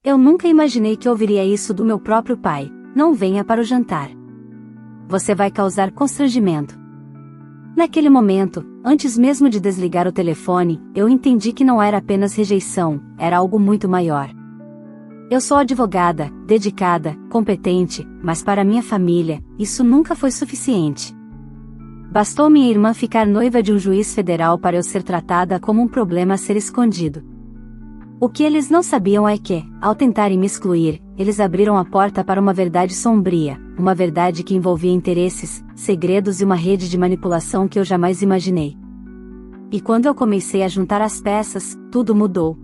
Eu nunca imaginei que ouviria isso do meu próprio pai. Não venha para o jantar. Você vai causar constrangimento. Naquele momento, antes mesmo de desligar o telefone, eu entendi que não era apenas rejeição, era algo muito maior. Eu sou advogada, dedicada, competente, mas para minha família, isso nunca foi suficiente. Bastou minha irmã ficar noiva de um juiz federal para eu ser tratada como um problema a ser escondido. O que eles não sabiam é que, ao tentarem me excluir, eles abriram a porta para uma verdade sombria, uma verdade que envolvia interesses, segredos e uma rede de manipulação que eu jamais imaginei. E quando eu comecei a juntar as peças, tudo mudou.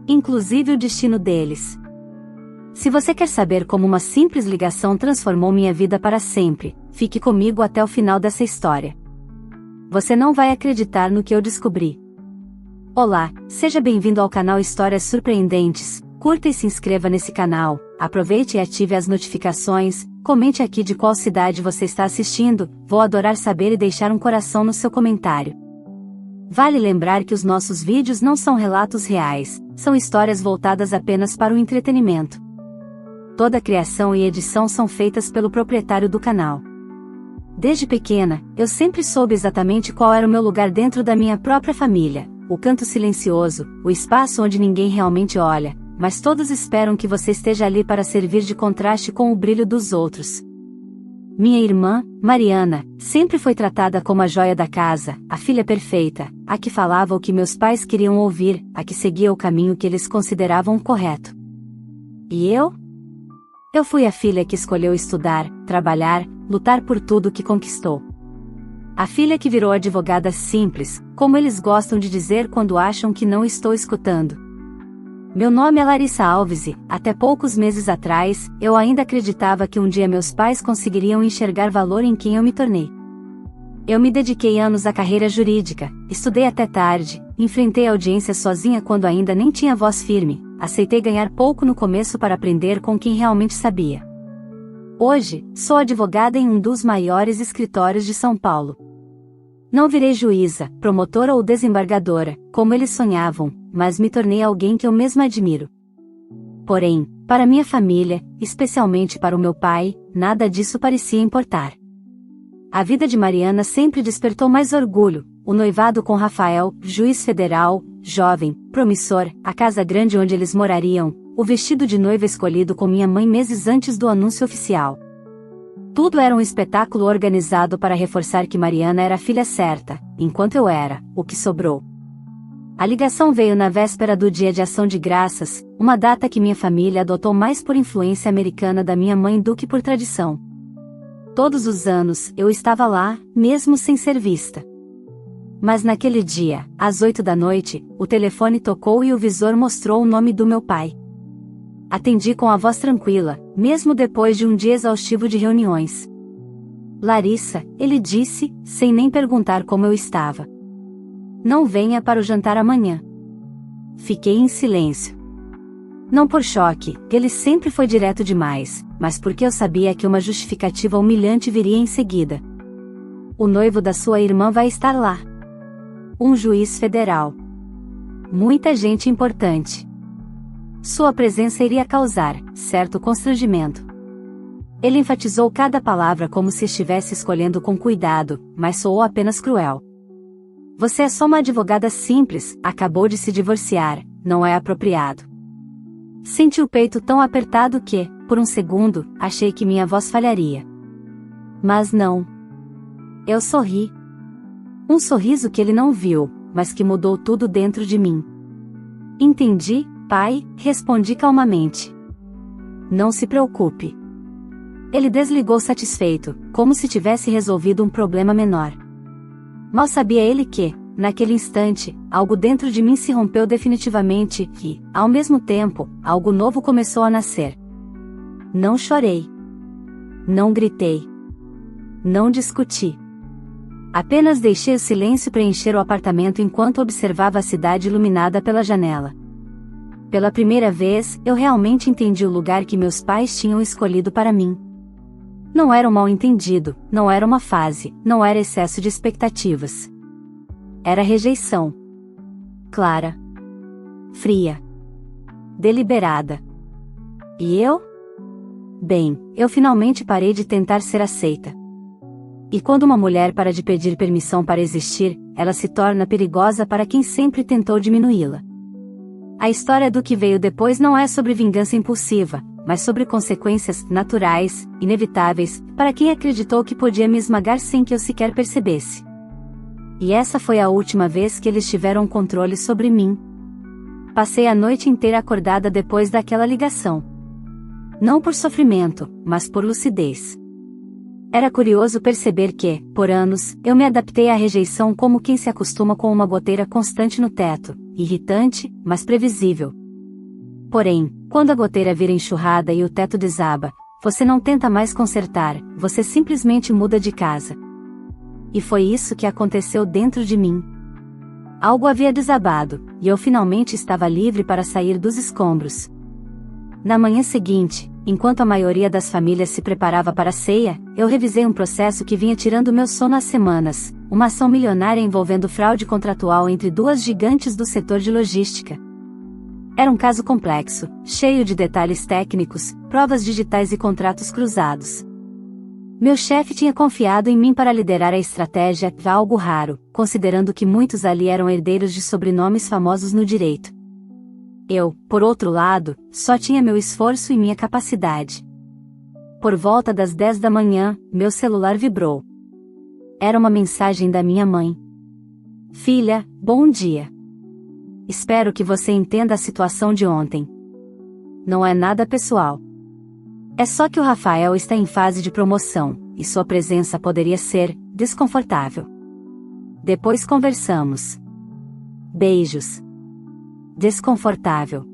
Inclusive o destino deles. Se você quer saber como uma simples ligação transformou minha vida para sempre, fique comigo até o final dessa história. Você não vai acreditar no que eu descobri. Olá, seja bem-vindo ao canal Histórias Surpreendentes. Curta e se inscreva nesse canal, aproveite e ative as notificações, comente aqui de qual cidade você está assistindo, vou adorar saber e deixar um coração no seu comentário. Vale lembrar que os nossos vídeos não são relatos reais, são histórias voltadas apenas para o entretenimento. Toda a criação e edição são feitas pelo proprietário do canal. Desde pequena, eu sempre soube exatamente qual era o meu lugar dentro da minha própria família, o canto silencioso, o espaço onde ninguém realmente olha, mas todos esperam que você esteja ali para servir de contraste com o brilho dos outros. Minha irmã, Mariana, sempre foi tratada como a joia da casa, a filha perfeita, a que falava o que meus pais queriam ouvir, a que seguia o caminho que eles consideravam correto. E eu? Eu fui a filha que escolheu estudar, trabalhar, lutar por tudo que conquistou. A filha que virou advogada simples, como eles gostam de dizer quando acham que não estou escutando. Meu nome é Larissa Alves e, até poucos meses atrás, eu ainda acreditava que um dia meus pais conseguiriam enxergar valor em quem eu me tornei. Eu me dediquei anos à carreira jurídica, estudei até tarde, enfrentei a audiência sozinha quando ainda nem tinha voz firme, aceitei ganhar pouco no começo para aprender com quem realmente sabia. Hoje, sou advogada em um dos maiores escritórios de São Paulo. Não virei juíza, promotora ou desembargadora, como eles sonhavam, mas me tornei alguém que eu mesma admiro. Porém, para minha família, especialmente para o meu pai, nada disso parecia importar. A vida de Mariana sempre despertou mais orgulho, o noivado com Rafael, juiz federal, jovem, promissor, a casa grande onde eles morariam, o vestido de noiva escolhido com minha mãe meses antes do anúncio oficial. Tudo era um espetáculo organizado para reforçar que Mariana era a filha certa, enquanto eu era, o que sobrou. A ligação veio na véspera do Dia de Ação de Graças, uma data que minha família adotou mais por influência americana da minha mãe do que por tradição. Todos os anos, eu estava lá, mesmo sem ser vista. Mas naquele dia, às 8 da noite, o telefone tocou e o visor mostrou o nome do meu pai. Atendi com a voz tranquila, mesmo depois de um dia exaustivo de reuniões. Larissa, ele disse, sem nem perguntar como eu estava. Não venha para o jantar amanhã. Fiquei em silêncio. Não por choque, ele sempre foi direto demais, mas porque eu sabia que uma justificativa humilhante viria em seguida. O noivo da sua irmã vai estar lá. Um juiz federal. Muita gente importante. Sua presença iria causar, certo constrangimento. Ele enfatizou cada palavra como se estivesse escolhendo com cuidado, mas soou apenas cruel. Você é só uma advogada simples, acabou de se divorciar, não é apropriado. Senti o peito tão apertado que, por um segundo, achei que minha voz falharia. Mas não. Eu sorri. Um sorriso que ele não viu, mas que mudou tudo dentro de mim. Entendi, pai, respondi calmamente. Não se preocupe. Ele desligou satisfeito, como se tivesse resolvido um problema menor. Mal sabia ele que, naquele instante, algo dentro de mim se rompeu definitivamente e, ao mesmo tempo, algo novo começou a nascer. Não chorei. Não gritei. Não discuti. Apenas deixei o silêncio preencher o apartamento enquanto observava a cidade iluminada pela janela. Pela primeira vez, eu realmente entendi o lugar que meus pais tinham escolhido para mim. Não era um mal-entendido, não era uma fase, não era excesso de expectativas. Era rejeição. Clara. Fria. deliberada. E eu? Bem, eu finalmente parei de tentar ser aceita. E quando uma mulher para de pedir permissão para existir, ela se torna perigosa para quem sempre tentou diminuí-la. A história do que veio depois não é sobre vingança impulsiva, mas sobre consequências naturais, inevitáveis, para quem acreditou que podia me esmagar sem que eu sequer percebesse. E essa foi a última vez que eles tiveram controle sobre mim. Passei a noite inteira acordada depois daquela ligação. Não por sofrimento, mas por lucidez. Era curioso perceber que, por anos, eu me adaptei à rejeição como quem se acostuma com uma goteira constante no teto, irritante, mas previsível. Porém, quando a goteira vira enxurrada e o teto desaba, você não tenta mais consertar, você simplesmente muda de casa. E foi isso que aconteceu dentro de mim. Algo havia desabado, e eu finalmente estava livre para sair dos escombros. Na manhã seguinte, enquanto a maioria das famílias se preparava para a ceia, eu revisei um processo que vinha tirando meu sono há semanas, uma ação milionária envolvendo fraude contratual entre duas gigantes do setor de logística. Era um caso complexo, cheio de detalhes técnicos, provas digitais e contratos cruzados. Meu chefe tinha confiado em mim para liderar a estratégia, algo raro, considerando que muitos ali eram herdeiros de sobrenomes famosos no direito. Eu, por outro lado, só tinha meu esforço e minha capacidade. Por volta das 10 da manhã, meu celular vibrou. Era uma mensagem da minha mãe. Filha, bom dia. Espero que você entenda a situação de ontem. Não é nada pessoal. É só que o Rafael está em fase de promoção, e sua presença poderia ser desconfortável. Depois conversamos. Beijos. Desconfortável.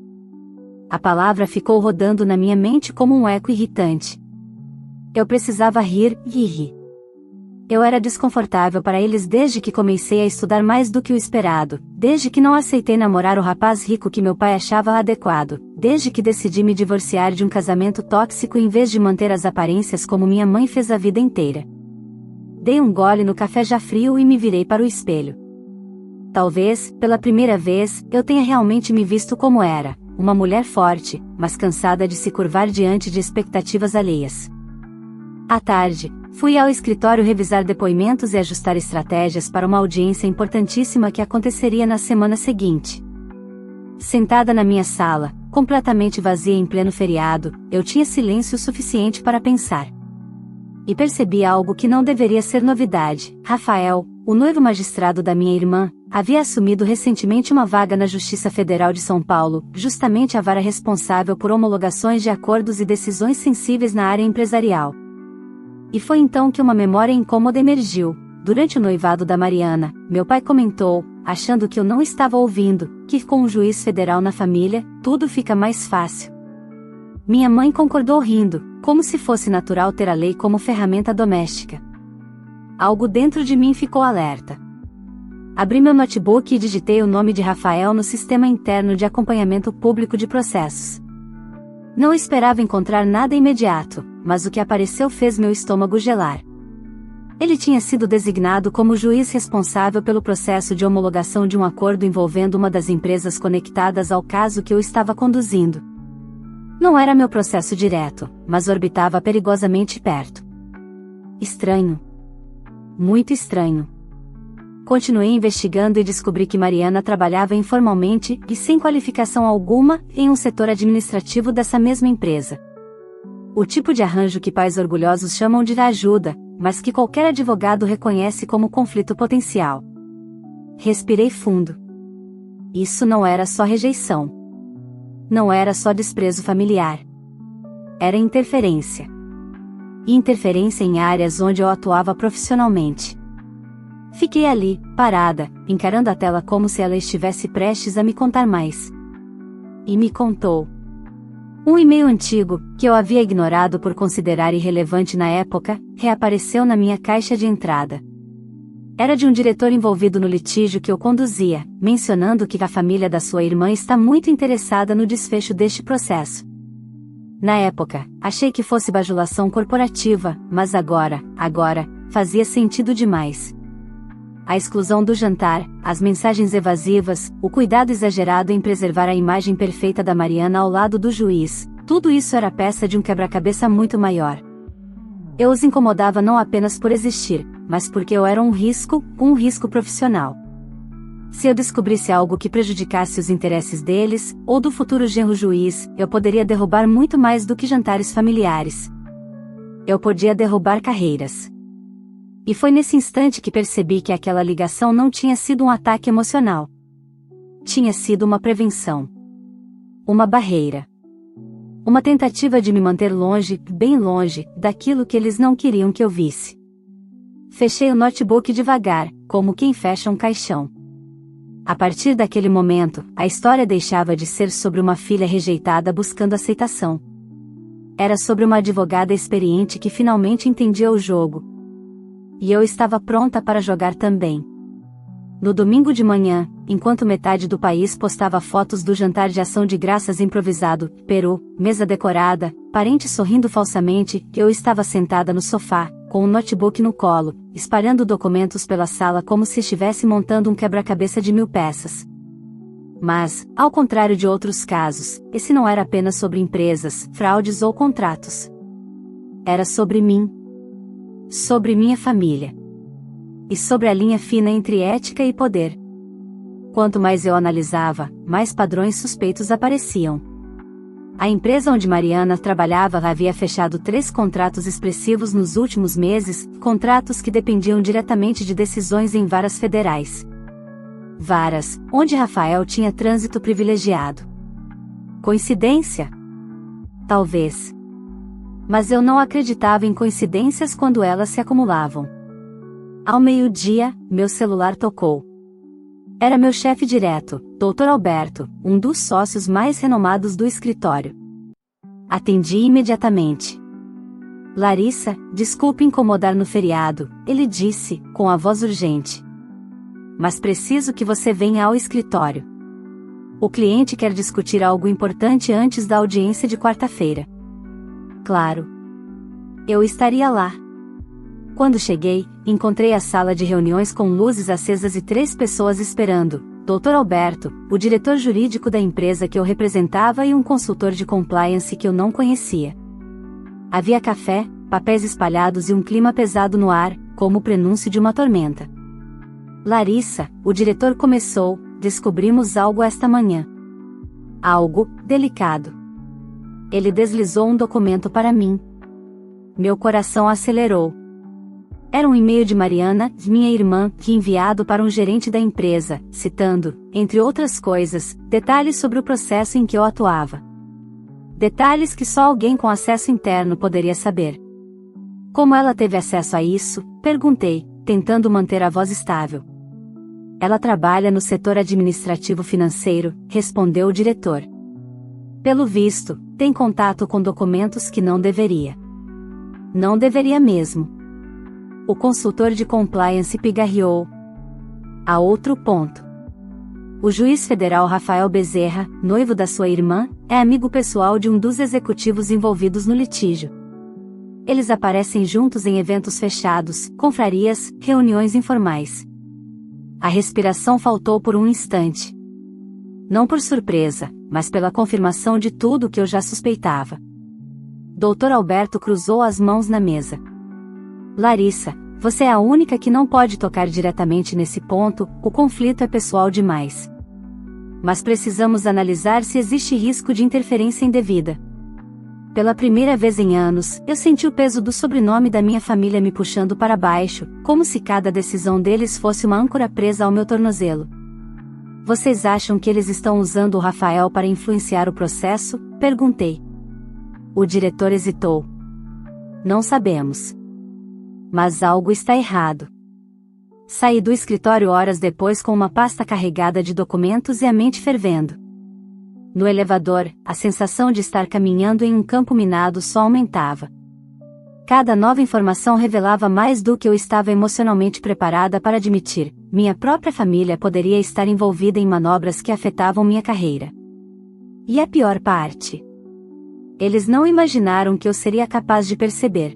A palavra ficou rodando na minha mente como um eco irritante. Eu precisava rir e rir. Eu era desconfortável para eles desde que comecei a estudar mais do que o esperado, desde que não aceitei namorar o rapaz rico que meu pai achava adequado, desde que decidi me divorciar de um casamento tóxico em vez de manter as aparências como minha mãe fez a vida inteira. Dei um gole no café já frio e me virei para o espelho. Talvez, pela primeira vez, eu tenha realmente me visto como era, uma mulher forte, mas cansada de se curvar diante de expectativas alheias. À tarde, fui ao escritório revisar depoimentos e ajustar estratégias para uma audiência importantíssima que aconteceria na semana seguinte. Sentada na minha sala, completamente vazia em pleno feriado, eu tinha silêncio suficiente para pensar. E percebi algo que não deveria ser novidade. Rafael, o noivo magistrado da minha irmã, havia assumido recentemente uma vaga na Justiça Federal de São Paulo, justamente a vara responsável por homologações de acordos e decisões sensíveis na área empresarial. E foi então que uma memória incômoda emergiu. Durante o noivado da Mariana, meu pai comentou, achando que eu não estava ouvindo, que com um juiz federal na família, tudo fica mais fácil. Minha mãe concordou rindo, como se fosse natural ter a lei como ferramenta doméstica. Algo dentro de mim ficou alerta. Abri meu notebook e digitei o nome de Rafael no sistema interno de acompanhamento público de processos. Não esperava encontrar nada imediato, mas o que apareceu fez meu estômago gelar. Ele tinha sido designado como juiz responsável pelo processo de homologação de um acordo envolvendo uma das empresas conectadas ao caso que eu estava conduzindo. Não era meu processo direto, mas orbitava perigosamente perto. Estranho. Muito estranho. Continuei investigando e descobri que Mariana trabalhava informalmente e sem qualificação alguma em um setor administrativo dessa mesma empresa. O tipo de arranjo que pais orgulhosos chamam de ajuda, mas que qualquer advogado reconhece como conflito potencial. Respirei fundo. Isso não era só rejeição. Não era só desprezo familiar. Era interferência. E interferência em áreas onde eu atuava profissionalmente. Fiquei ali, parada, encarando a tela como se ela estivesse prestes a me contar mais. E me contou. Um e-mail antigo, que eu havia ignorado por considerar irrelevante na época, reapareceu na minha caixa de entrada. Era de um diretor envolvido no litígio que eu conduzia, mencionando que a família da sua irmã está muito interessada no desfecho deste processo. Na época, achei que fosse bajulação corporativa, mas agora, fazia sentido demais. a exclusão do jantar, as mensagens evasivas, o cuidado exagerado em preservar a imagem perfeita da Mariana ao lado do juiz, tudo isso era peça de um quebra-cabeça muito maior. Eu os incomodava não apenas por existir, mas porque eu era um risco profissional. Se eu descobrisse algo que prejudicasse os interesses deles, ou do futuro genro juiz, eu poderia derrubar muito mais do que jantares familiares. Eu podia derrubar carreiras. E foi nesse instante que percebi que aquela ligação não tinha sido um ataque emocional. Tinha sido uma prevenção. Uma barreira. Uma tentativa de me manter longe, bem longe, daquilo que eles não queriam que eu visse. Fechei o notebook devagar, como quem fecha um caixão. A partir daquele momento, a história deixava de ser sobre uma filha rejeitada buscando aceitação. Era sobre uma advogada experiente que finalmente entendia o jogo. E eu estava pronta para jogar também. No domingo de manhã, enquanto metade do país postava fotos do jantar de ação de graças improvisado, peru, mesa decorada, parentes sorrindo falsamente, eu estava sentada no sofá, com o notebook no colo, espalhando documentos pela sala como se estivesse montando um quebra-cabeça de 1000 peças. Mas, ao contrário de outros casos, esse não era apenas sobre empresas, fraudes ou contratos. Era sobre mim. Sobre minha família. E sobre a linha fina entre ética e poder. Quanto mais eu analisava, mais padrões suspeitos apareciam. A empresa onde Mariana trabalhava havia fechado 3 contratos expressivos nos últimos meses, contratos que dependiam diretamente de decisões em varas federais. Varas, onde Rafael tinha trânsito privilegiado. Coincidência? Talvez. Mas eu não acreditava em coincidências quando elas se acumulavam. Ao meio-dia, meu celular tocou. Era meu chefe direto, Dr. Alberto, um dos sócios mais renomados do escritório. Atendi imediatamente. Larissa, desculpe incomodar no feriado, ele disse, com a voz urgente. Mas preciso que você venha ao escritório. O cliente quer discutir algo importante antes da audiência de quarta-feira. Claro. Eu estaria lá. Quando cheguei, encontrei a sala de reuniões com luzes acesas e 3 pessoas esperando, Dr. Alberto, o diretor jurídico da empresa que eu representava e um consultor de compliance que eu não conhecia. Havia café, papéis espalhados e um clima pesado no ar, como o prenúncio de uma tormenta. Larissa, o diretor começou, descobrimos algo esta manhã. Algo delicado. Ele deslizou um documento para mim. Meu coração acelerou. Era um e-mail de Mariana, minha irmã, que enviado para um gerente da empresa, citando, entre outras coisas, detalhes sobre o processo em que eu atuava. Detalhes que só alguém com acesso interno poderia saber. Como ela teve acesso a isso? Perguntei, tentando manter a voz estável. Ela trabalha no setor administrativo financeiro, respondeu o diretor. Pelo visto, tem contato com documentos que não deveria. Não deveria mesmo. O consultor de compliance pigarreou. A outro ponto. O juiz federal Rafael Bezerra, noivo da sua irmã, é amigo pessoal de um dos executivos envolvidos no litígio. Eles aparecem juntos em eventos fechados, confrarias, reuniões informais. A respiração faltou por um instante. Não por surpresa, mas pela confirmação de tudo o que eu já suspeitava. Dr. Alberto cruzou as mãos na mesa. Larissa, você é a única que não pode tocar diretamente nesse ponto, o conflito é pessoal demais. Mas precisamos analisar se existe risco de interferência indevida. Pela primeira vez em anos, eu senti o peso do sobrenome da minha família me puxando para baixo, como se cada decisão deles fosse uma âncora presa ao meu tornozelo. Vocês acham que eles estão usando o Rafael para influenciar o processo? Perguntei. O diretor hesitou. Não sabemos. Mas algo está errado. Saí do escritório horas depois com uma pasta carregada de documentos e a mente fervendo. No elevador, a sensação de estar caminhando em um campo minado só aumentava. Cada nova informação revelava mais do que eu estava emocionalmente preparada para admitir. Minha própria família poderia estar envolvida em manobras que afetavam minha carreira. E a pior parte? Eles não imaginaram que eu seria capaz de perceber.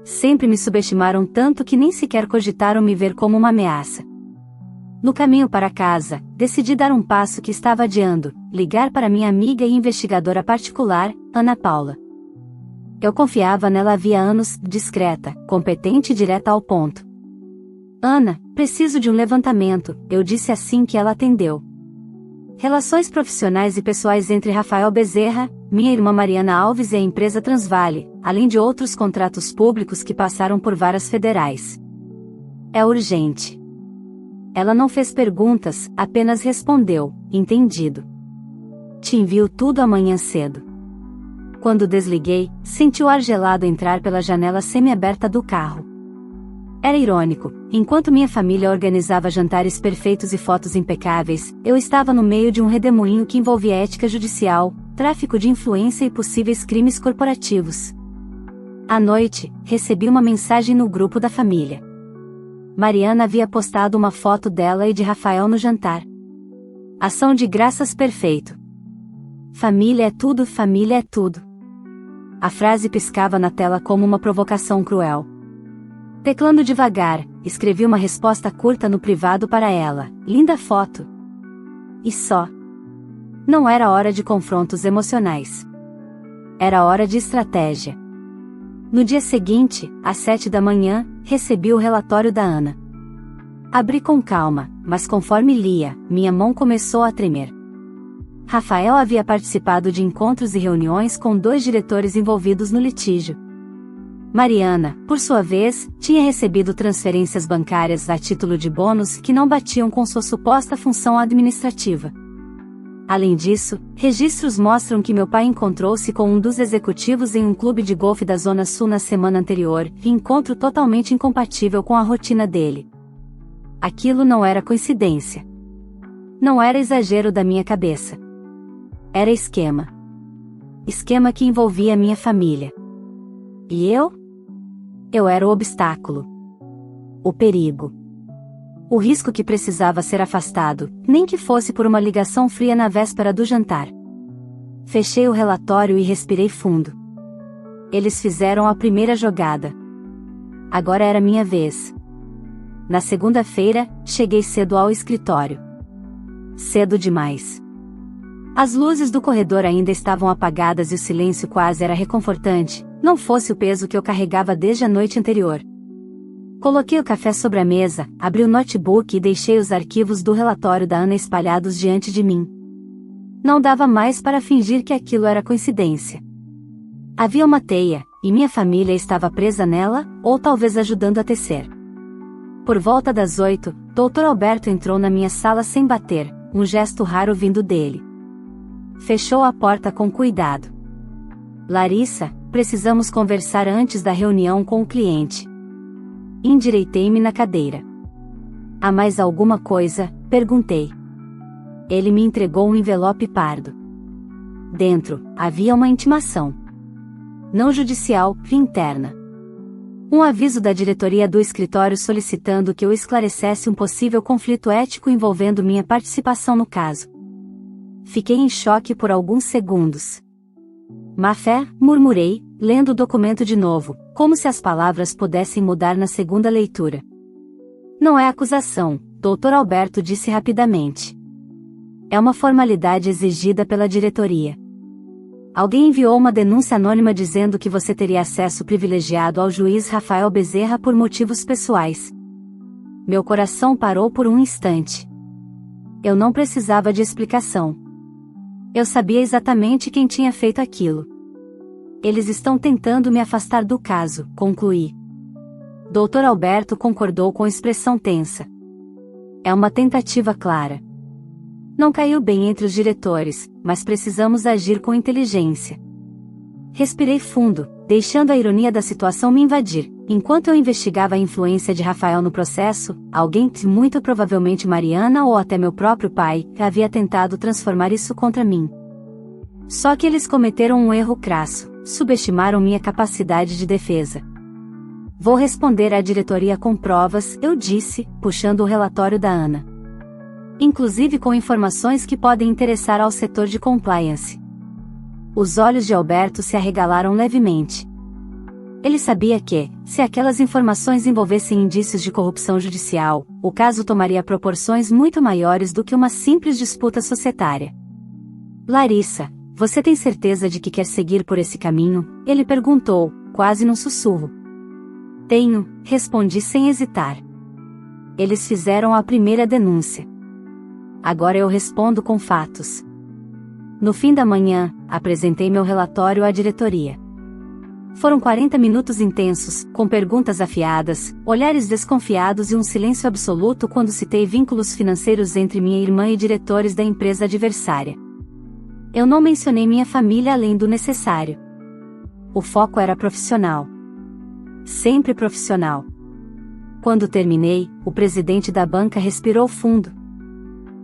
Sempre me subestimaram tanto que nem sequer cogitaram me ver como uma ameaça. No caminho para casa, decidi dar um passo que estava adiando, ligar para minha amiga e investigadora particular, Ana Paula. Eu confiava nela havia anos, discreta, competente e direta ao ponto. Ana, preciso de um levantamento, eu disse assim que ela atendeu. Relações profissionais e pessoais entre Rafael Bezerra, minha irmã Mariana Alves e a empresa Transvale, além de outros contratos públicos que passaram por varas federais. É urgente. Ela não fez perguntas, apenas respondeu, entendido. Te envio tudo amanhã cedo. Quando desliguei, senti o ar gelado entrar pela janela semi-aberta do carro. Era irônico, enquanto minha família organizava jantares perfeitos e fotos impecáveis, eu estava no meio de um redemoinho que envolvia ética judicial, tráfico de influência e possíveis crimes corporativos. À noite, recebi uma mensagem no grupo da família. Mariana havia postado uma foto dela e de Rafael no jantar. Ação de graças perfeito. Família é tudo, família é tudo. A frase piscava na tela como uma provocação cruel. Teclando devagar, escrevi uma resposta curta no privado para ela, linda foto. E só. Não era hora de confrontos emocionais. Era hora de estratégia. No dia seguinte, às 7 da manhã, recebi o relatório da Ana. Abri com calma, mas conforme lia, minha mão começou a tremer. Rafael havia participado de encontros e reuniões com 2 diretores envolvidos no litígio. Mariana, por sua vez, tinha recebido transferências bancárias a título de bônus que não batiam com sua suposta função administrativa. Além disso, registros mostram que meu pai encontrou-se com um dos executivos em um clube de golfe da Zona Sul na semana anterior, encontro totalmente incompatível com a rotina dele. Aquilo não era coincidência. Não era exagero da minha cabeça. Era esquema. Esquema que envolvia minha família. E eu? Eu era o obstáculo. O perigo. O risco que precisava ser afastado, nem que fosse por uma ligação fria na véspera do jantar. Fechei o relatório e respirei fundo. Eles fizeram a primeira jogada. Agora era minha vez. Na segunda-feira, cheguei cedo ao escritório. Cedo demais. As luzes do corredor ainda estavam apagadas e o silêncio quase era reconfortante, não fosse o peso que eu carregava desde a noite anterior. Coloquei o café sobre a mesa, abri o notebook e deixei os arquivos do relatório da Ana espalhados diante de mim. Não dava mais para fingir que aquilo era coincidência. Havia uma teia, e minha família estava presa nela, ou talvez ajudando a tecer. Por volta das 8, Dr. Alberto entrou na minha sala sem bater, um gesto raro vindo dele. Fechou a porta com cuidado. Larissa, precisamos conversar antes da reunião com o cliente. Endireitei-me na cadeira. Há mais alguma coisa? Perguntei. Ele me entregou um envelope pardo. Dentro, havia uma intimação. Não judicial, interna. Um aviso da diretoria do escritório solicitando que eu esclarecesse um possível conflito ético envolvendo minha participação no caso. Fiquei em choque por alguns segundos. Má fé, murmurei, lendo o documento de novo, como se as palavras pudessem mudar na segunda leitura. Não é acusação, Dr. Alberto disse rapidamente. É uma formalidade exigida pela diretoria. Alguém enviou uma denúncia anônima dizendo que você teria acesso privilegiado ao juiz Rafael Bezerra por motivos pessoais. Meu coração parou por um instante. Eu não precisava de explicação. Eu sabia exatamente quem tinha feito aquilo. Eles estão tentando me afastar do caso, concluí. Dr. Alberto concordou com expressão tensa. É uma tentativa clara. Não caiu bem entre os diretores, mas precisamos agir com inteligência. Respirei fundo, deixando a ironia da situação me invadir. Enquanto eu investigava a influência de Rafael no processo, alguém, muito provavelmente Mariana ou até meu próprio pai, havia tentado transformar isso contra mim. Só que eles cometeram um erro crasso, subestimaram minha capacidade de defesa. Vou responder à diretoria com provas, eu disse, puxando o relatório da Ana. Inclusive com informações que podem interessar ao setor de compliance. Os olhos de Alberto se arregalaram levemente. Ele sabia que, se aquelas informações envolvessem indícios de corrupção judicial, o caso tomaria proporções muito maiores do que uma simples disputa societária. Larissa, você tem certeza de que quer seguir por esse caminho? Ele perguntou, quase num sussurro. Tenho, respondi sem hesitar. Eles fizeram a primeira denúncia. Agora eu respondo com fatos. No fim da manhã, apresentei meu relatório à diretoria. Foram 40 minutos intensos, com perguntas afiadas, olhares desconfiados e um silêncio absoluto quando citei vínculos financeiros entre minha irmã e diretores da empresa adversária. Eu não mencionei minha família além do necessário. O foco era profissional. Sempre profissional. Quando terminei, o presidente da banca respirou fundo.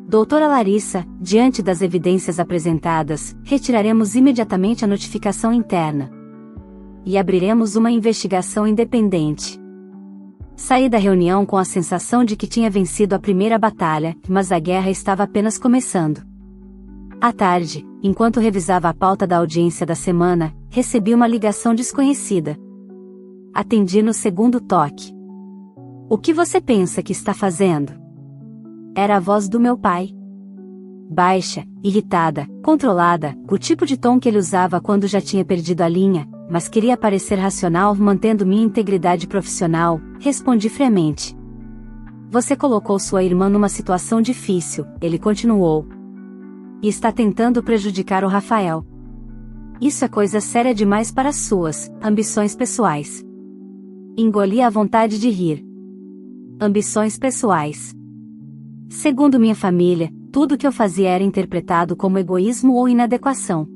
Doutora Larissa, diante das evidências apresentadas, retiraremos imediatamente a notificação interna. E abriremos uma investigação independente. Saí da reunião com a sensação de que tinha vencido a primeira batalha, mas a guerra estava apenas começando. À tarde, enquanto revisava a pauta da audiência da semana, recebi uma ligação desconhecida. Atendi no segundo toque. O que você pensa que está fazendo? Era a voz do meu pai. Baixa, irritada, controlada, o tipo de tom que ele usava quando já tinha perdido a linha, mas queria parecer racional mantendo minha integridade profissional, respondi friamente. Você colocou sua irmã numa situação difícil, ele continuou. E está tentando prejudicar o Rafael. Isso é coisa séria demais para suas ambições pessoais. Engoli a vontade de rir. Ambições pessoais. Segundo minha família, tudo que eu fazia era interpretado como egoísmo ou inadequação.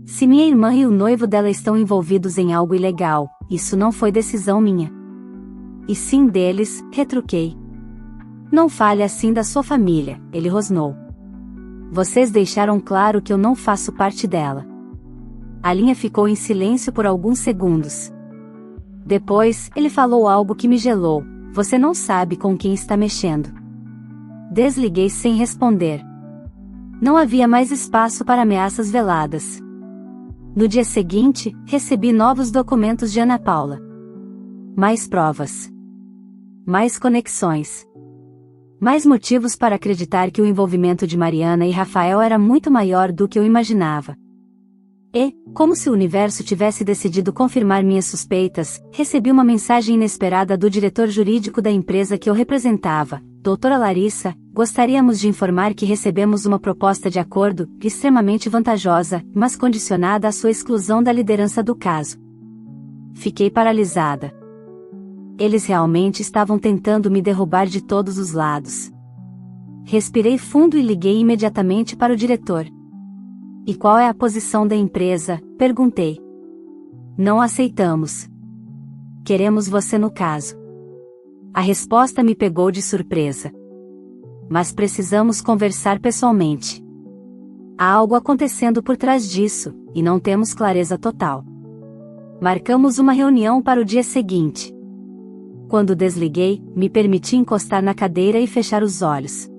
Se minha irmã e o noivo dela estão envolvidos em algo ilegal, isso não foi decisão minha. E sim deles, retruquei. Não fale assim da sua família, ele rosnou. Vocês deixaram claro que eu não faço parte dela. A linha ficou em silêncio por alguns segundos. Depois, ele falou algo que me gelou. Você não sabe com quem está mexendo. Desliguei sem responder. Não havia mais espaço para ameaças veladas. No dia seguinte, recebi novos documentos de Ana Paula. Mais provas. Mais conexões. Mais motivos para acreditar que o envolvimento de Mariana e Rafael era muito maior do que eu imaginava. E, como se o universo tivesse decidido confirmar minhas suspeitas, recebi uma mensagem inesperada do diretor jurídico da empresa que eu representava. Doutora Larissa, gostaríamos de informar que recebemos uma proposta de acordo, extremamente vantajosa, mas condicionada à sua exclusão da liderança do caso. Fiquei paralisada. Eles realmente estavam tentando me derrubar de todos os lados. Respirei fundo e liguei imediatamente para o diretor. E qual é a posição da empresa? Perguntei. Não aceitamos. Queremos você no caso. A resposta me pegou de surpresa. Mas precisamos conversar pessoalmente. Há algo acontecendo por trás disso, e não temos clareza total. Marcamos uma reunião para o dia seguinte. Quando desliguei, me permiti encostar na cadeira e fechar os olhos.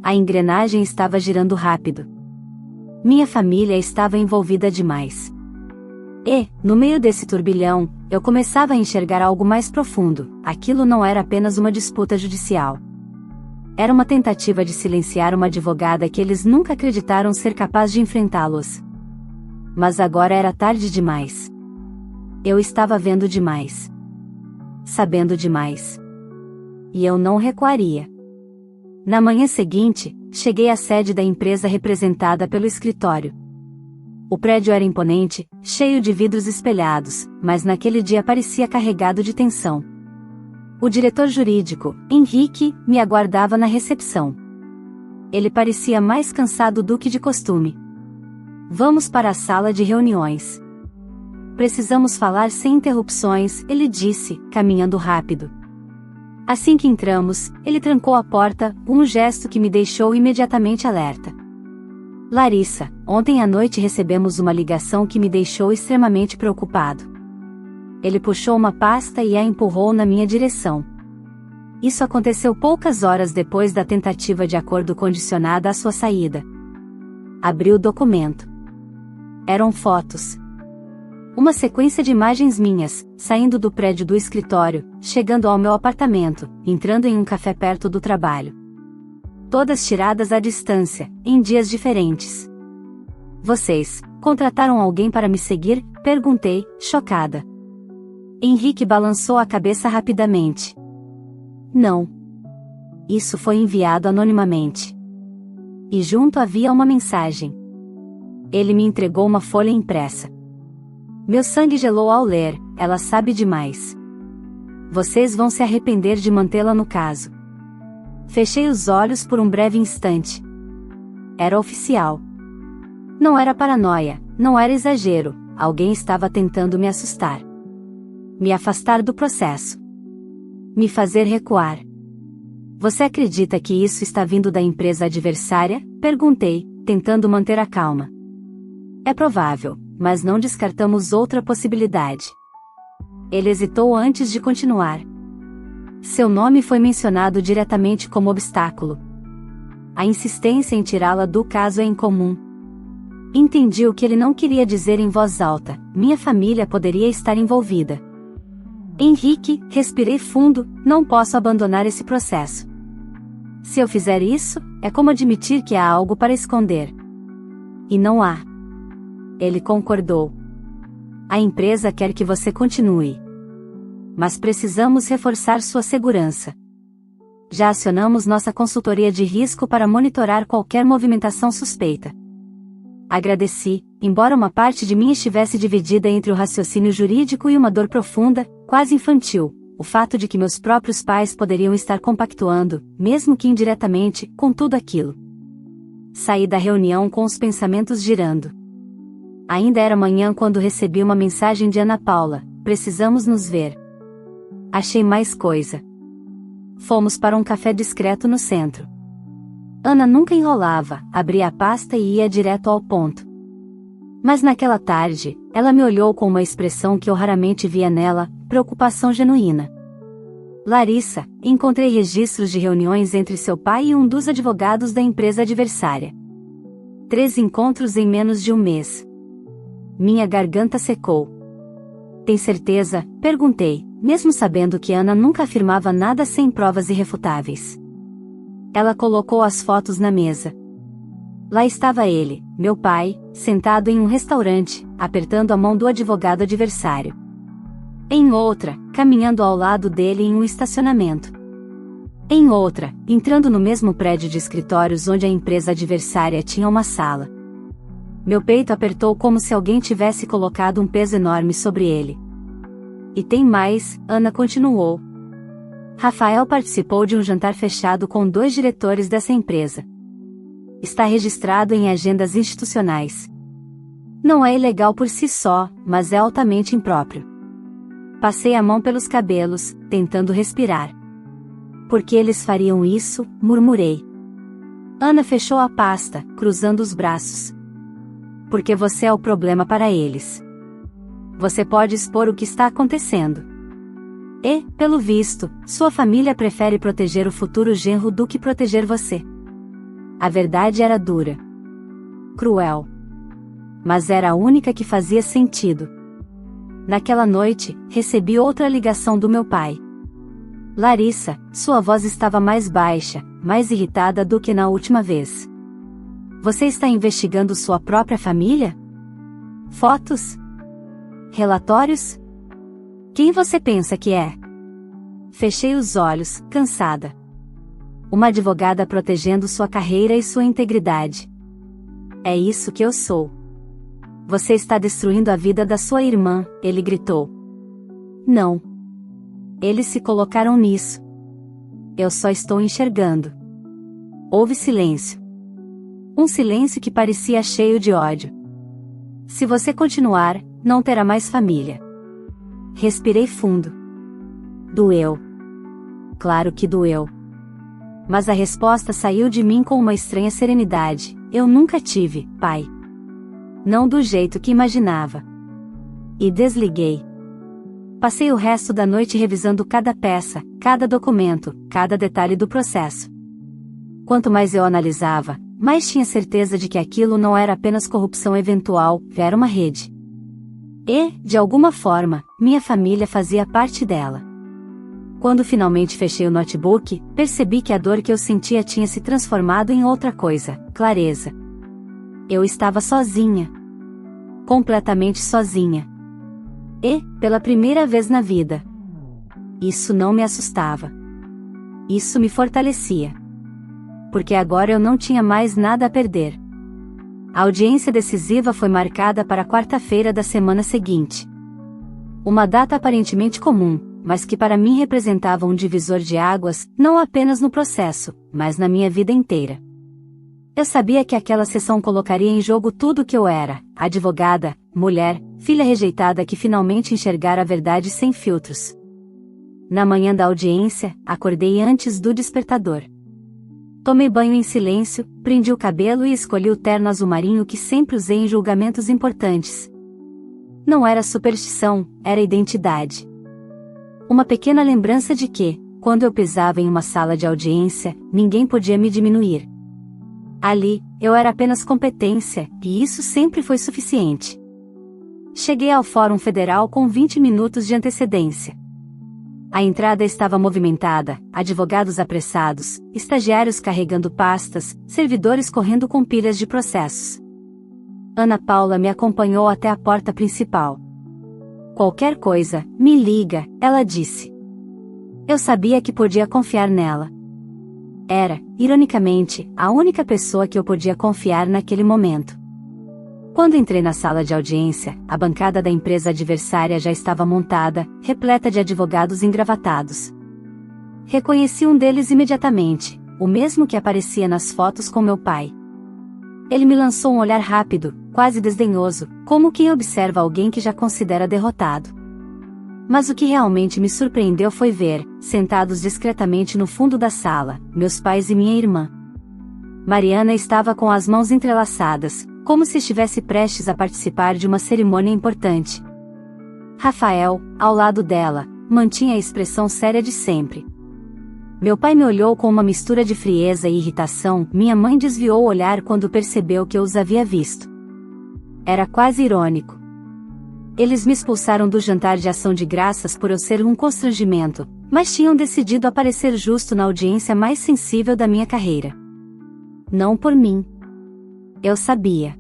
A engrenagem estava girando rápido. Minha família estava envolvida demais. E, no meio desse turbilhão, eu começava a enxergar algo mais profundo. Aquilo não era apenas uma disputa judicial. Era uma tentativa de silenciar uma advogada que eles nunca acreditaram ser capaz de enfrentá-los. Mas agora era tarde demais. Eu estava vendo demais. Sabendo demais. E eu não recuaria. Na manhã seguinte, cheguei à sede da empresa representada pelo escritório. O prédio era imponente, cheio de vidros espelhados, mas naquele dia parecia carregado de tensão. O diretor jurídico, Henrique, me aguardava na recepção. Ele parecia mais cansado do que de costume. Vamos para a sala de reuniões. Precisamos falar sem interrupções, ele disse, caminhando rápido. Assim que entramos, ele trancou a porta, um gesto que me deixou imediatamente alerta. Larissa, ontem à noite recebemos uma ligação que me deixou extremamente preocupado. Ele puxou uma pasta e a empurrou na minha direção. Isso aconteceu poucas horas depois da tentativa de acordo condicionada à sua saída. Abri o documento. Eram fotos. Uma sequência de imagens minhas, saindo do prédio do escritório, chegando ao meu apartamento, entrando em um café perto do trabalho. Todas tiradas à distância, em dias diferentes. Vocês contrataram alguém para me seguir? Perguntei, chocada. Henrique balançou a cabeça rapidamente. Não. Isso foi enviado anonimamente. E junto havia uma mensagem. Ele me entregou uma folha impressa. Meu sangue gelou ao ler, ela sabe demais. Vocês vão se arrepender de mantê-la no caso. Fechei os olhos por um breve instante. Era oficial. Não era paranoia, não era exagero, alguém estava tentando me assustar. Me afastar do processo. Me fazer recuar. Você acredita que isso está vindo da empresa adversária? Perguntei, tentando manter a calma. É provável, mas não descartamos outra possibilidade. Ele hesitou antes de continuar. Seu nome foi mencionado diretamente como obstáculo. A insistência em tirá-la do caso é incomum. Entendi o que ele não queria dizer em voz alta, minha família poderia estar envolvida. Henrique, respirei fundo, não posso abandonar esse processo. Se eu fizer isso, é como admitir que há algo para esconder. E não há. Ele concordou. A empresa quer que você continue. Mas precisamos reforçar sua segurança. Já acionamos nossa consultoria de risco para monitorar qualquer movimentação suspeita. Agradeci, embora uma parte de mim estivesse dividida entre o raciocínio jurídico e uma dor profunda, quase infantil, o fato de que meus próprios pais poderiam estar compactuando, mesmo que indiretamente, com tudo aquilo. Saí da reunião com os pensamentos girando. Ainda era manhã quando recebi uma mensagem de Ana Paula, precisamos nos ver. Achei mais coisa. Fomos para um café discreto no centro. Ana nunca enrolava, abria a pasta e ia direto ao ponto. Mas naquela tarde, ela me olhou com uma expressão que eu raramente via nela, preocupação genuína. Larissa, encontrei registros de reuniões entre seu pai e um dos advogados da empresa adversária. 3 encontros em menos de um mês. Minha garganta secou. Tem certeza? Perguntei, mesmo sabendo que Ana nunca afirmava nada sem provas irrefutáveis. Ela colocou as fotos na mesa. Lá estava ele, meu pai, sentado em um restaurante, apertando a mão do advogado adversário. Em outra, caminhando ao lado dele em um estacionamento. Em outra, entrando no mesmo prédio de escritórios onde a empresa adversária tinha uma sala. Meu peito apertou como se alguém tivesse colocado um peso enorme sobre ele. E tem mais, Ana continuou. Rafael participou de um jantar fechado com 2 diretores dessa empresa. Está registrado em agendas institucionais. Não é ilegal por si só, mas é altamente impróprio. Passei a mão pelos cabelos, tentando respirar. Por que eles fariam isso? Murmurei. Ana fechou a pasta, cruzando os braços. Porque você é o problema para eles. Você pode expor o que está acontecendo. E, pelo visto, sua família prefere proteger o futuro genro do que proteger você. A verdade era dura. Cruel. Mas era a única que fazia sentido. Naquela noite, recebi outra ligação do meu pai. Larissa, sua voz estava mais baixa, mais irritada do que na última vez. Você está investigando sua própria família? Fotos? Relatórios? Quem você pensa que é? Fechei os olhos, cansada. Uma advogada protegendo sua carreira e sua integridade. É isso que eu sou. Você está destruindo a vida da sua irmã, ele gritou. Não. Eles se colocaram nisso. Eu só estou enxergando. Houve silêncio. Um silêncio que parecia cheio de ódio. Se você continuar, não terá mais família. Respirei fundo. Doeu. Claro que doeu. Mas a resposta saiu de mim com uma estranha serenidade. Eu nunca tive, pai. Não do jeito que imaginava. E desliguei. Passei o resto da noite revisando cada peça, cada documento, cada detalhe do processo. Quanto mais eu analisava, mais tinha certeza de que aquilo não era apenas corrupção eventual, era uma rede. E, de alguma forma, minha família fazia parte dela. Quando finalmente fechei o notebook, percebi que a dor que eu sentia tinha se transformado em outra coisa: clareza. Eu estava sozinha. Completamente sozinha. E, pela primeira vez na vida. Isso não me assustava. Isso me fortalecia. Porque agora eu não tinha mais nada a perder. A audiência decisiva foi marcada para a quarta-feira da semana seguinte. Uma data aparentemente comum, mas que para mim representava um divisor de águas, não apenas no processo, mas na minha vida inteira. Eu sabia que aquela sessão colocaria em jogo tudo o que eu era: advogada, mulher, filha rejeitada que finalmente enxergara a verdade sem filtros. Na manhã da audiência, acordei antes do despertador. Tomei banho em silêncio, prendi o cabelo e escolhi o terno azul marinho que sempre usei em julgamentos importantes. Não era superstição, era identidade. Uma pequena lembrança de que, quando eu pisava em uma sala de audiência, ninguém podia me diminuir. Ali, eu era apenas competência, e isso sempre foi suficiente. Cheguei ao Fórum Federal com 20 minutos de antecedência. A entrada estava movimentada, advogados apressados, estagiários carregando pastas, servidores correndo com pilhas de processos. Ana Paula me acompanhou até a porta principal. "Qualquer coisa, me liga", ela disse. Eu sabia que podia confiar nela. Era, ironicamente, a única pessoa que eu podia confiar naquele momento. Quando entrei na sala de audiência, a bancada da empresa adversária já estava montada, repleta de advogados engravatados. Reconheci um deles imediatamente, o mesmo que aparecia nas fotos com meu pai. Ele me lançou um olhar rápido, quase desdenhoso, como quem observa alguém que já considera derrotado. Mas o que realmente me surpreendeu foi ver, sentados discretamente no fundo da sala, meus pais e minha irmã. Mariana estava com as mãos entrelaçadas, como se estivesse prestes a participar de uma cerimônia importante. Rafael, ao lado dela, mantinha a expressão séria de sempre. Meu pai me olhou com uma mistura de frieza e irritação, minha mãe desviou o olhar quando percebeu que eu os havia visto. Era quase irônico. Eles me expulsaram do jantar de ação de graças por eu ser um constrangimento, mas tinham decidido aparecer justo na audiência mais sensível da minha carreira. Não por mim. Eu sabia.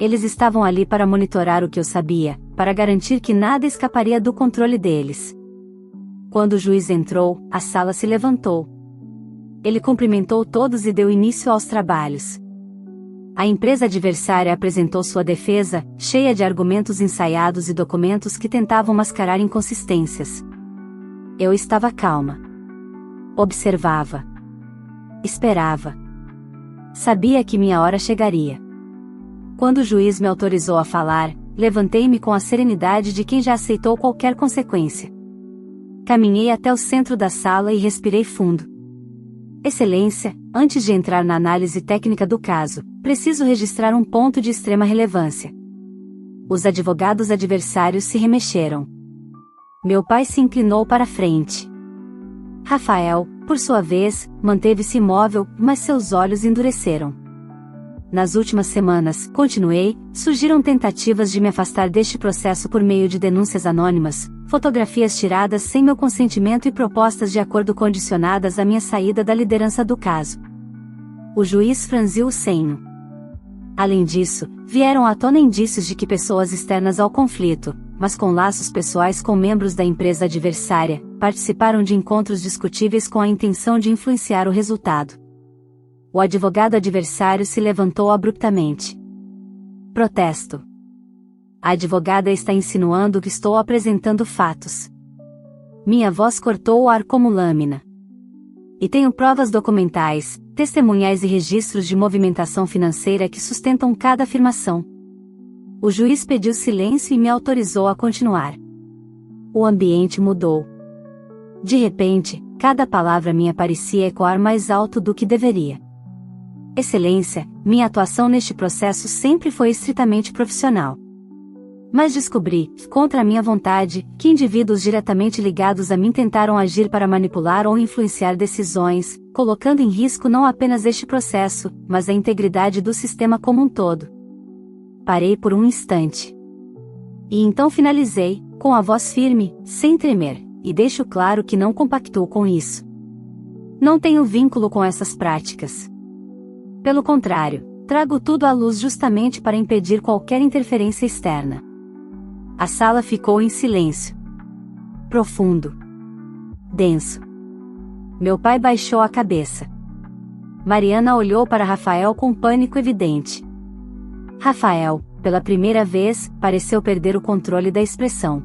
Eles estavam ali para monitorar o que eu sabia, para garantir que nada escaparia do controle deles. Quando o juiz entrou, a sala se levantou. Ele cumprimentou todos e deu início aos trabalhos. A empresa adversária apresentou sua defesa, cheia de argumentos ensaiados e documentos que tentavam mascarar inconsistências. Eu estava calma. Observava. Esperava. Sabia que minha hora chegaria. Quando o juiz me autorizou a falar, levantei-me com a serenidade de quem já aceitou qualquer consequência. Caminhei até o centro da sala e respirei fundo. Excelência, antes de entrar na análise técnica do caso, preciso registrar um ponto de extrema relevância. Os advogados adversários se remexeram. Meu pai se inclinou para a frente. Rafael, por sua vez, manteve-se imóvel, mas seus olhos endureceram. Nas últimas semanas, continuei, surgiram tentativas de me afastar deste processo por meio de denúncias anônimas, fotografias tiradas sem meu consentimento e propostas de acordo condicionadas à minha saída da liderança do caso. O juiz franziu o senho. Além disso, vieram à tona indícios de que pessoas externas ao conflito, mas com laços pessoais com membros da empresa adversária, participaram de encontros discutíveis com a intenção de influenciar o resultado. O advogado adversário se levantou abruptamente. Protesto. A advogada está insinuando que estou apresentando fatos. Minha voz cortou o ar como lâmina. E tenho provas documentais, testemunhais e registros de movimentação financeira que sustentam cada afirmação. O juiz pediu silêncio e me autorizou a continuar. O ambiente mudou. De repente, cada palavra minha parecia ecoar mais alto do que deveria. Excelência, minha atuação neste processo sempre foi estritamente profissional. Mas descobri, contra a minha vontade, que indivíduos diretamente ligados a mim tentaram agir para manipular ou influenciar decisões, colocando em risco não apenas este processo, mas a integridade do sistema como um todo. Parei por um instante. E então finalizei, com a voz firme, sem tremer, e deixo claro que não compactuo com isso. Não tenho vínculo com essas práticas. Pelo contrário, trago tudo à luz justamente para impedir qualquer interferência externa. A sala ficou em silêncio. Profundo. Denso. Meu pai baixou a cabeça. Mariana olhou para Rafael com pânico evidente. Rafael, pela primeira vez, pareceu perder o controle da expressão.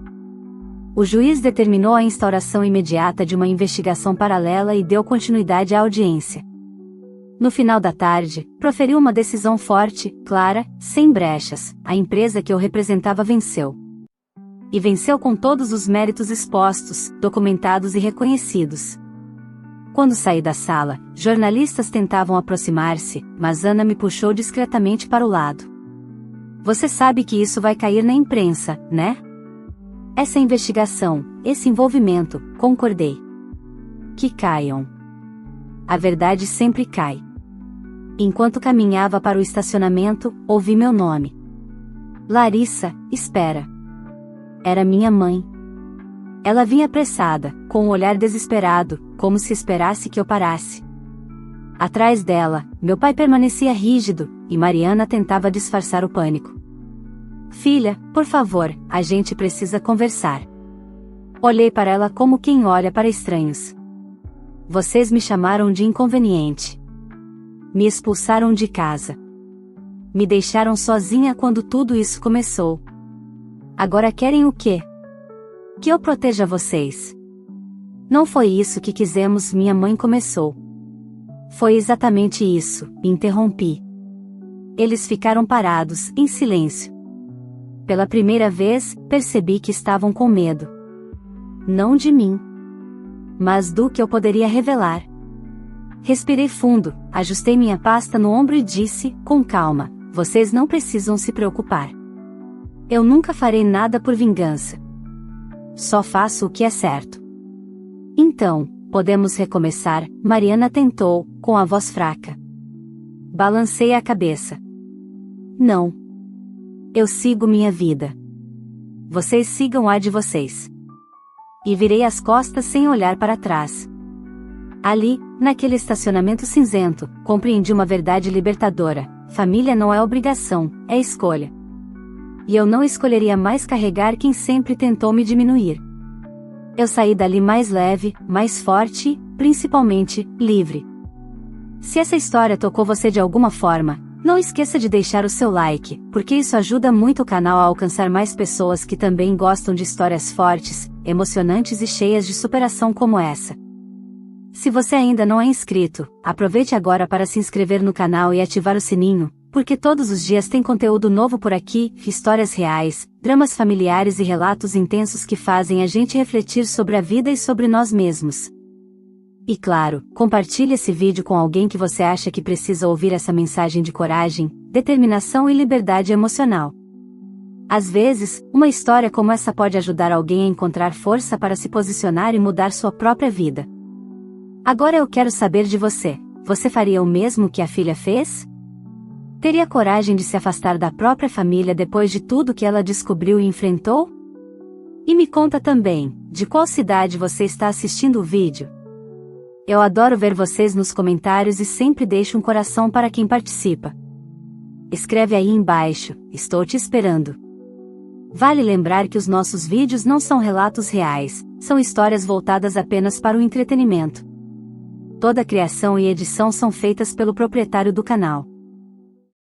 O juiz determinou a instauração imediata de uma investigação paralela e deu continuidade à audiência. No final da tarde, proferiu uma decisão forte, clara, sem brechas. A empresa que eu representava venceu. E venceu com todos os méritos expostos, documentados e reconhecidos. Quando saí da sala, jornalistas tentavam aproximar-se, mas Ana me puxou discretamente para o lado. Você sabe que isso vai cair na imprensa, né? Essa investigação, esse envolvimento, concordei. Que caiam. A verdade sempre cai. Enquanto caminhava para o estacionamento, ouvi meu nome. Larissa, espera. Era minha mãe. Ela vinha apressada, com um olhar desesperado, como se esperasse que eu parasse. Atrás dela, meu pai permanecia rígido, e Mariana tentava disfarçar o pânico. Filha, por favor, a gente precisa conversar. Olhei para ela como quem olha para estranhos. Vocês me chamaram de inconveniente. Me expulsaram de casa. Me deixaram sozinha quando tudo isso começou. Agora querem o quê? Que eu proteja vocês. Não foi isso que quisemos, minha mãe começou. Foi exatamente isso, interrompi. Eles ficaram parados, em silêncio. Pela primeira vez, percebi que estavam com medo. Não de mim, mas do que eu poderia revelar. Respirei fundo, ajustei minha pasta no ombro e disse, com calma, vocês não precisam se preocupar. Eu nunca farei nada por vingança. Só faço o que é certo. Então, podemos recomeçar, Mariana tentou, com a voz fraca. Balancei a cabeça. Não. Eu sigo minha vida. Vocês sigam a de vocês. E virei as costas sem olhar para trás. Ali, naquele estacionamento cinzento, compreendi uma verdade libertadora: família não é obrigação, é escolha. E eu não escolheria mais carregar quem sempre tentou me diminuir. Eu saí dali mais leve, mais forte e, principalmente, livre. Se essa história tocou você de alguma forma, não esqueça de deixar o seu like, porque isso ajuda muito o canal a alcançar mais pessoas que também gostam de histórias fortes, emocionantes e cheias de superação como essa. Se você ainda não é inscrito, aproveite agora para se inscrever no canal e ativar o sininho, porque todos os dias tem conteúdo novo por aqui, histórias reais, dramas familiares e relatos intensos que fazem a gente refletir sobre a vida e sobre nós mesmos. E claro, compartilhe esse vídeo com alguém que você acha que precisa ouvir essa mensagem de coragem, determinação e liberdade emocional. Às vezes, uma história como essa pode ajudar alguém a encontrar força para se posicionar e mudar sua própria vida. Agora eu quero saber de você. Você faria o mesmo que a filha fez? Teria coragem de se afastar da própria família depois de tudo que ela descobriu e enfrentou? E me conta também, de qual cidade você está assistindo o vídeo? Eu adoro ver vocês nos comentários e sempre deixo um coração para quem participa. Escreve aí embaixo, estou te esperando. Vale lembrar que os nossos vídeos não são relatos reais, são histórias voltadas apenas para o entretenimento. Toda a criação e edição são feitas pelo proprietário do canal.